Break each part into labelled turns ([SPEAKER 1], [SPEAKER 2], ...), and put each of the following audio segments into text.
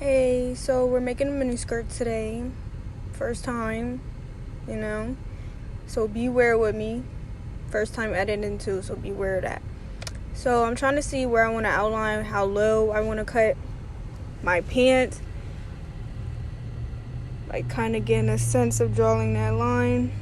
[SPEAKER 1] Hey, so we're making a mini skirt today. First time, you know. So beware with me. First time editing too, so beware of that. So I'm trying to see where I want to outline, how low I want to cut my pants. Like kind of getting a sense of drawing that line.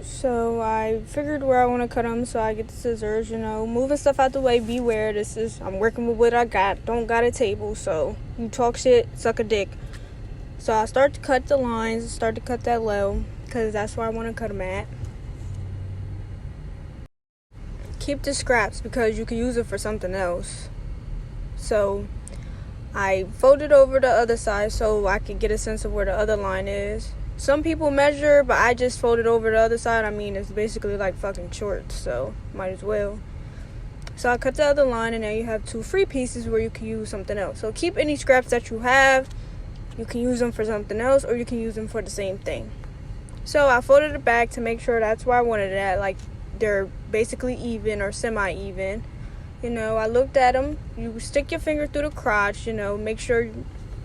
[SPEAKER 1] So I figured where I want to cut them, so I get the scissors, moving stuff out the way. Beware, I'm working with what I got. Don't got a table, so you talk shit, suck a dick. So I start to cut the lines, start to cut that low, because that's where I want to cut them at. Keep the scraps because you can use it for something else. So I folded over the other side so I could get a sense of where the other line is. Some people measure, but I just folded over the other side. I mean, it's basically like fucking shorts, so might as well. So I cut the other line, and now you have two free pieces where you can use something else. So keep any scraps that you have. You can use them for something else, or you can use them for the same thing. So I folded it back to make sure that's where I wanted it at. Like, they're basically even or semi-even. I looked at them. You stick your finger through the crotch, make sure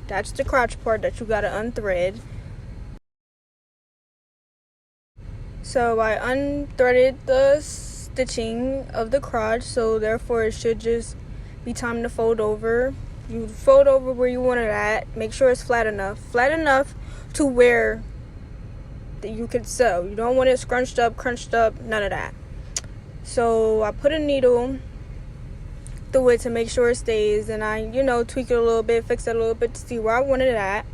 [SPEAKER 1] that's the crotch part that you gotta unthread. So I unthreaded the stitching of the crotch, so therefore it should just be time to fold over. You fold over where you want it at. Make sure it's flat enough to where that you could sew. You don't want it scrunched up, crunched up, none of that. So I put a needle through it to make sure it stays, and I, tweak it a little bit, fix it a little bit to see where I wanted it at.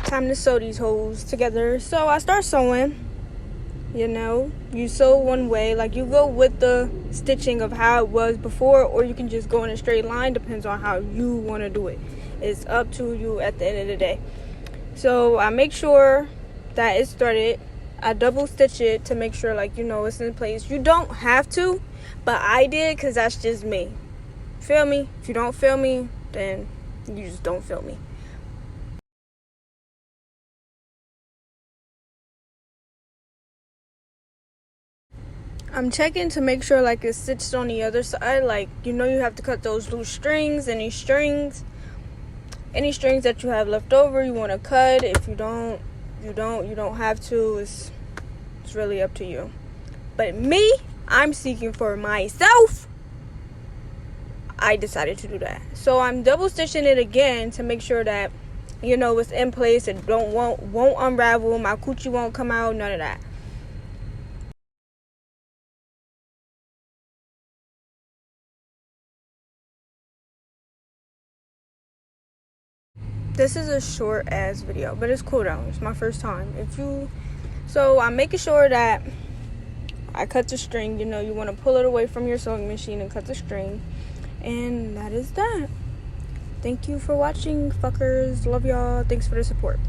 [SPEAKER 1] Time to sew these holes together. So I start sewing. You sew one way, like you go with the stitching of how it was before, or you can just go in a straight line. Depends on how you want to do it. It's up to you at the end of the day. So I make sure that it's threaded. I double stitch it to make sure it's in place. You don't have to, but I did because that's just me. Feel me? If you don't feel me, then you just don't feel me. I'm checking to make sure it's stitched on the other side. You have to cut those loose strings. Any strings that you have left over, you want to cut. If you don't, you don't have to. It's really up to you. But me, I'm seeking for myself. I decided to do that. So I'm double stitching it again to make sure that it's in place. It won't unravel. My coochie won't come out. None of that. This is a short ass video, but it's cool though. It's my first time. So I'm making sure that I cut the string. You want to pull it away from your sewing machine and cut the string. And that is that. Thank you for watching, fuckers. Love y'all. Thanks for the support.